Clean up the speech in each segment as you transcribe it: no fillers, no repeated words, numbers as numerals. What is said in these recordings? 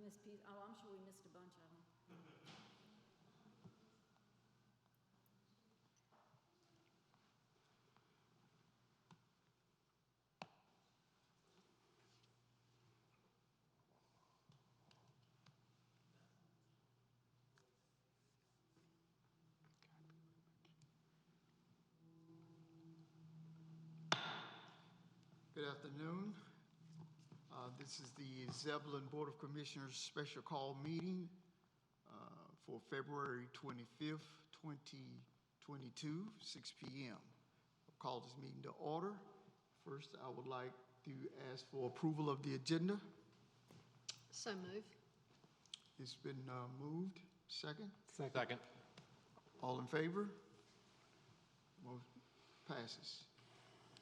missed Pete. Oh, I'm sure we missed a bunch of them. Good afternoon. This is the Zebulon Board of Commissioners special call meeting for February 25th, 2022, 6 p.m. I'll call this meeting to order. First, I would like to ask for approval of the agenda. So move. It's been moved. Second? Second. All in favor? Motion passes.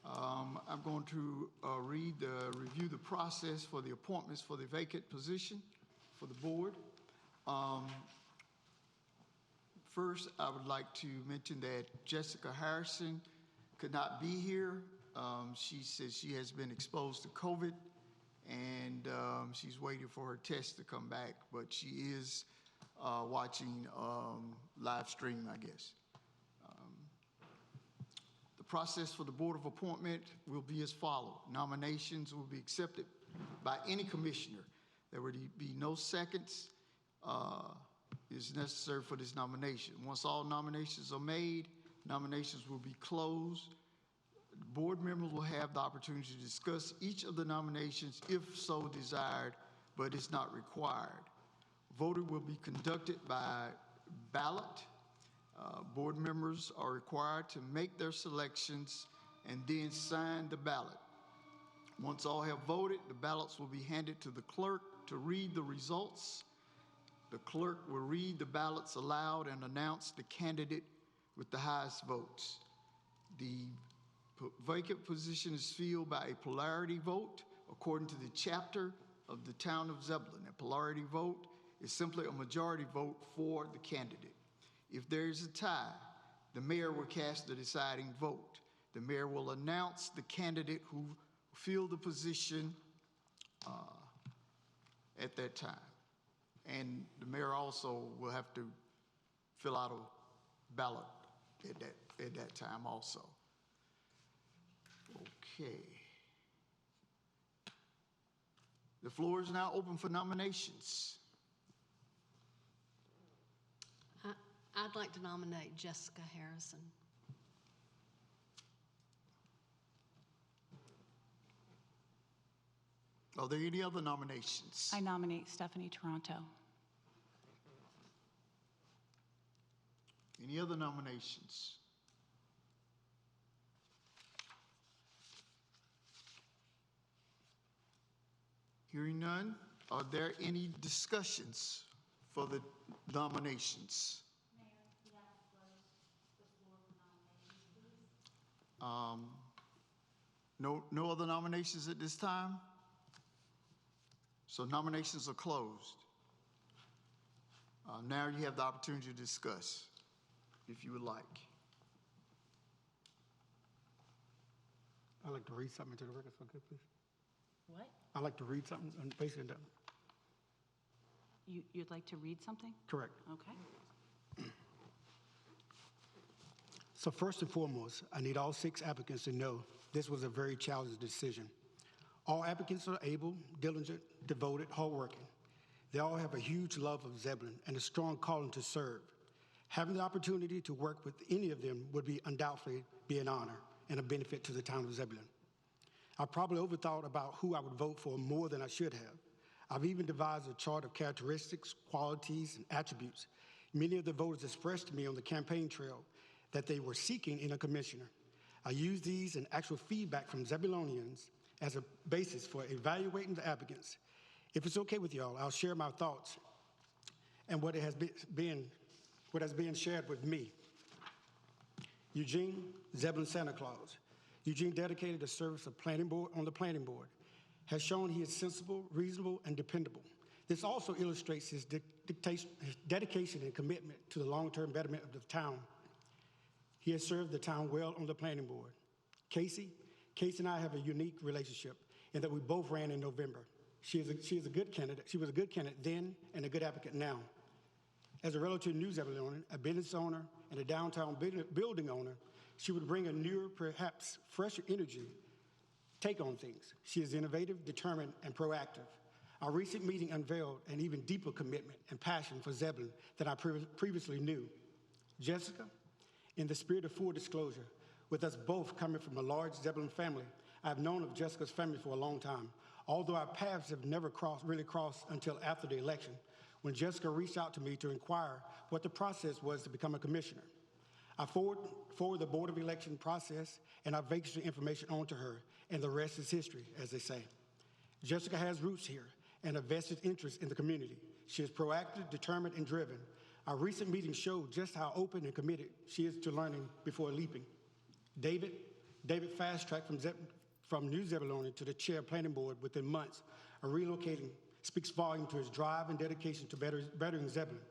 I'm going to review the process for the appointments for the vacant position for the board. First, I would like to mention that Jessica Harrison could not be here. She says she has been exposed to COVID and she's waiting for her test to come back, but she is watching live stream, I guess. The process for the Board of Appointment will be as follows. Nominations will be accepted by any commissioner. There will be no seconds is necessary for this nomination. Once all nominations are made, nominations will be closed. Board members will have the opportunity to discuss each of the nominations if so desired, but it's not required. Voting will be conducted by ballot. Board members are required to make their selections and then sign the ballot. Once all have voted, the ballots will be handed to the clerk to read the results. The clerk will read the ballots aloud and announce the candidate with the highest votes. The vacant position is filled by a plurality vote according to the chapter of the town of Zebulon. A plurality vote is simply a majority vote for the candidate. If there is a tie, the mayor will cast the deciding vote. The mayor will announce the candidate who filled the position at that time. And the mayor also will have to fill out a ballot at that time also. Okay. The floor is now open for nominations. I'd like to nominate Jessica Harrison. Are there any other nominations? I nominate Stephanie Toronto. Any other nominations? Hearing none, are there any discussions for the nominations? Mayor, you have to close the floor for nominations, please. No other nominations at this time? So nominations are closed. Now you have the opportunity to discuss, if you would like. I'd like to read something to the record, if I could, please. What? I'd like to read something, and basically done. You'd like to read something? Correct. Okay. So first and foremost, I need all 6 applicants to know this was a very challenging decision. All applicants are able, diligent, devoted, hardworking. They all have a huge love of Zebulon and a strong calling to serve. Having the opportunity to work with any of them would be undoubtedly be an honor and a benefit to the town of Zebulon. I probably overthought about who I would vote for more than I should have. I've even devised a chart of characteristics, qualities, and attributes. Many of the voters expressed to me on the campaign trail that they were seeking in a commissioner. I used these and actual feedback from Zebulonians as a basis for evaluating the applicants. If it's okay with y'all, I'll share my thoughts and what has been shared with me. Eugene, Zebulon Santa Claus. Eugene dedicated the service of on the planning board, has shown he is sensible, reasonable, and dependable. This also illustrates his dedication and commitment to the long-term betterment of the town. He has served the town well on the planning board. Casey and I have a unique relationship in that we both ran in November. She is a good candidate. She was a good candidate then and a good applicant now. As a relative new Zebulonian, a business owner, and a downtown building owner, she would bring a newer, perhaps fresher energy take on things. She is innovative, determined, and proactive. Our recent meeting unveiled an even deeper commitment and passion for Zebulon than I previously knew. Jessica, in the spirit of full disclosure, with us both coming from a large Zebulon family, I have known of Jessica's family for a long time, although our paths have never really crossed until after the election, when Jessica reached out to me to inquire what the process was to become a commissioner. I forward the Board of Election process and our vacancy information on to her, and the rest is history, as they say. Jessica has roots here and a vested interest in the community. She is proactive, determined, and driven. Our recent meeting showed just how open and committed she is to learning before leaping. David fast-tracked from New Zebulon to the chair planning board within months of relocating speaks volume to his drive and dedication to bettering Zebulon.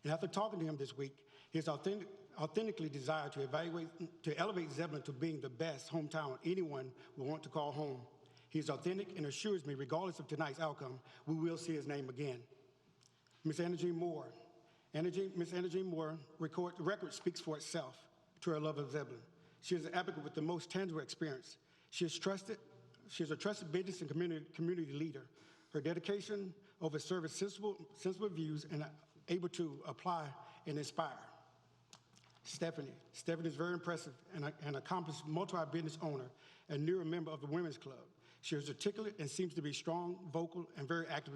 And after talking to him this week, his authentically desire to elevate Zebulon to being the best hometown anyone will want to call home. He is authentic and assures me, regardless of tonight's outcome, we will see his name again. Ms. Anna Jean Moore. Ms. Anna Jean Moore record speaks for itself to her love of Zebulon. She is an advocate with the most tangible experience. She is a trusted business and community leader. Her dedication over service sensible views and able to apply and inspire. Stephanie is very impressive and an accomplished multi-business owner and newer member of the Women's Club. She is articulate and seems to be strong, vocal, and very active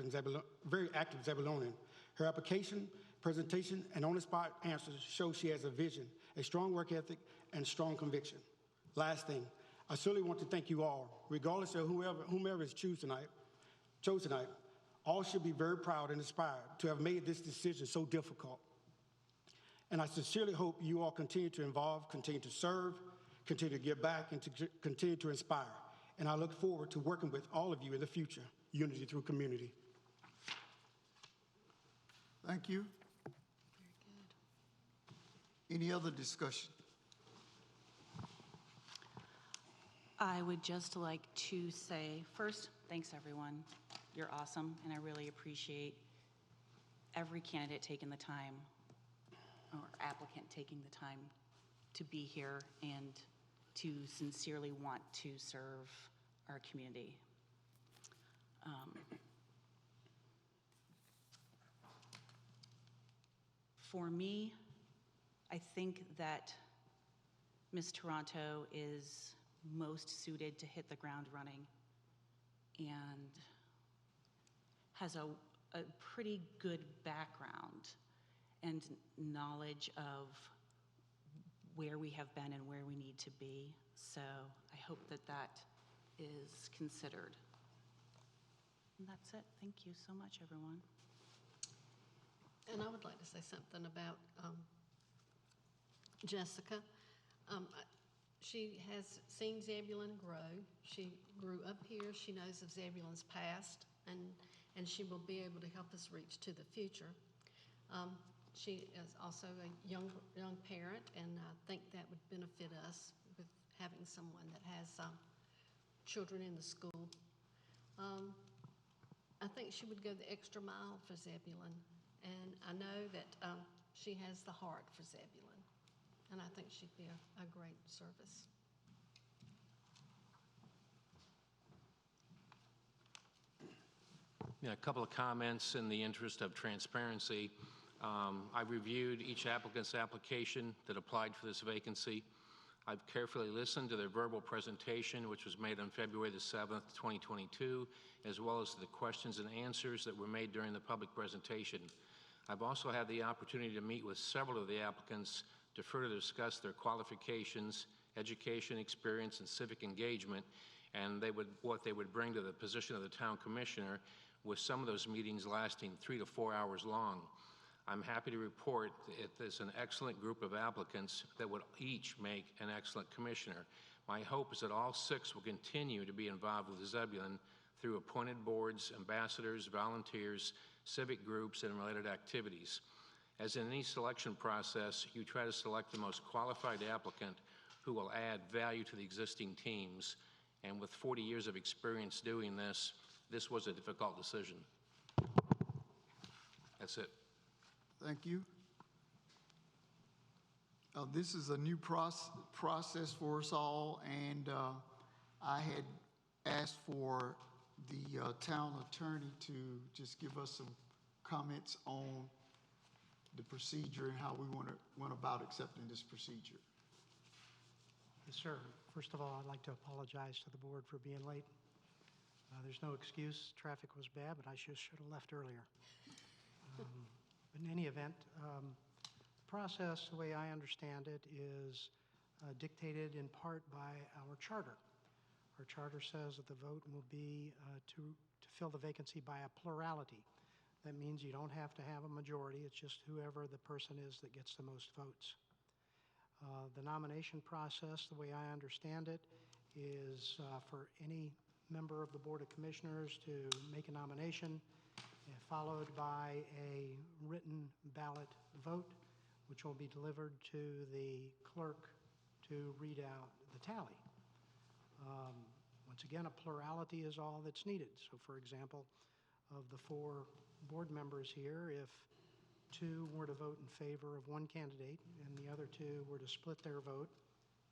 Zebulonian. Her application, presentation, and on-the-spot answers show she has a vision, a strong work ethic, and strong conviction. Last thing, I certainly want to thank you all, regardless of whomever is chosen tonight. All should be very proud and inspired to have made this decision so difficult. And I sincerely hope you all continue to involve, continue to serve, continue to give back, and to continue to inspire. And I look forward to working with all of you in the future. Unity through community. Thank you. Any other discussion? I would just like to say, first, thanks everyone. You're awesome, and I really appreciate every candidate taking the time, or applicant taking the time to be here and to sincerely want to serve our community. For me, I think that Ms. Toronto is most suited to hit the ground running and has a pretty good background and knowledge of where we have been and where we need to be. So I hope that that is considered. And that's it. Thank you so much, everyone. And I would like to say something about Jessica. She has seen Zebulon grow. She grew up here. She knows of Zebulon's past, and she will be able to help us reach to the future. She is also a young parent, and I think that would benefit us with having someone that has children in the school. I think she would go the extra mile for Zebulon, and I know that she has the heart for Zebulon, and I think she'd be a great service. Yeah, a couple of comments in the interest of transparency. I reviewed each applicant's application that applied for this vacancy. I've carefully listened to their verbal presentation, which was made on February the 7th, 2022, as well as the questions and answers that were made during the public presentation. I've also had the opportunity to meet with several of the applicants to further discuss their qualifications, education, experience, and civic engagement, and what they would bring to the position of the town commissioner, with some of those meetings lasting 3 to 4 hours long. I'm happy to report that there's an excellent group of applicants that would each make an excellent commissioner. My hope is that all 6 will continue to be involved with Zebulon through appointed boards, ambassadors, volunteers, civic groups, and related activities. As in any selection process, you try to select the most qualified applicant who will add value to the existing teams. And with 40 years of experience doing this, this was a difficult decision. That's it. Thank you. This is a new process for us all, and I had asked for the town attorney to just give us some comments on the procedure and how we went about accepting this procedure. Yes, sir. First of all, I'd like to apologize to the board for being late. There's no excuse. Traffic was bad, but I should have left earlier. But in any event, the process, the way I understand it, is dictated in part by our charter. Our charter says that the vote will be to fill the vacancy by a plurality. That means you don't have to have a majority. It's just whoever the person is that gets the most votes. The nomination process, the way I understand it, is for any member of the Board of Commissioners to make a nomination, followed by a written ballot vote, which will be delivered to the clerk to read out the tally. Once again, a plurality is all that's needed. So, for example, of the 4 board members here, if 2 were to vote in favor of one candidate and the other 2 were to split their vote,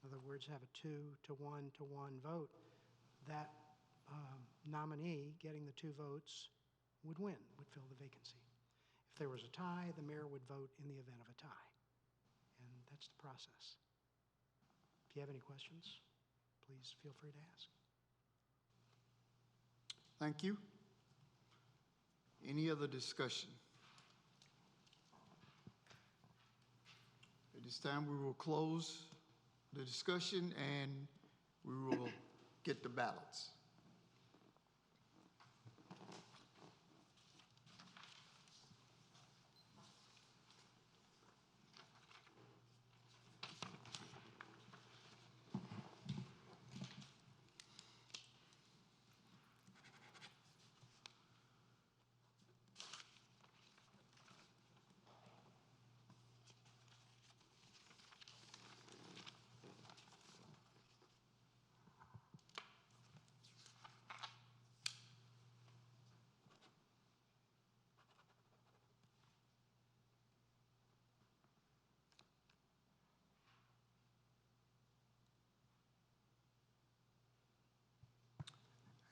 in other words, have a 2-to-1 vote, that nominee getting the 2 votes would win, would fill the vacancy. If there was a tie, the mayor would vote in the event of a tie. And that's the process. If you have any questions, please feel free to ask. Thank you. Any other discussion? At this time, we will close the discussion and we will get the ballots.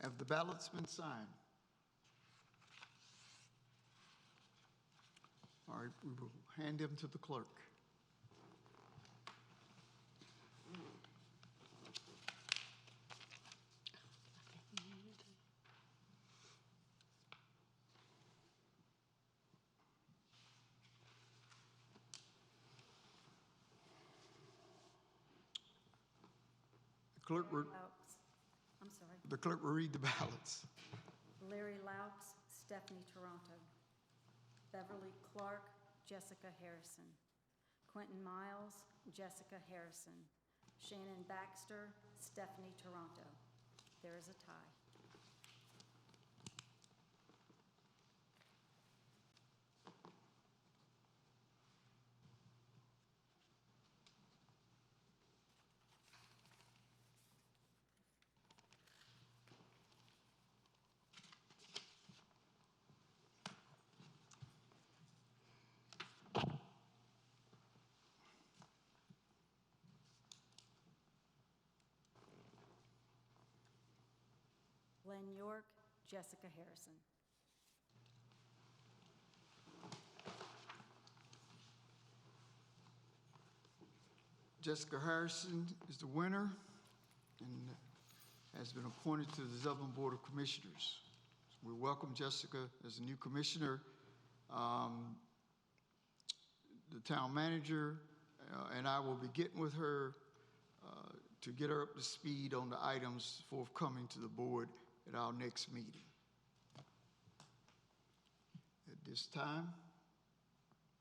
Have the ballots been signed? All right, we will hand them to the clerk. The clerk will read the ballots. Larry Laux, Stephanie Toronto. Beverly Clark, Jessica Harrison. Quentin Miles, Jessica Harrison. Shannon Baxter, Stephanie Toronto. There is a tie. Glenn York, Jessica Harrison. Jessica Harrison is the winner and has been appointed to the Zebulon Board of Commissioners. We welcome Jessica as a new commissioner. The town manager and I will be getting with her to get her up to speed on the items forthcoming to the board at our next meeting. At this time,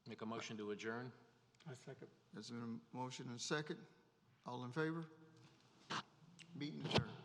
Make a motion to adjourn. I second. there's been a motion and a second. All in favor? Meeting adjourned.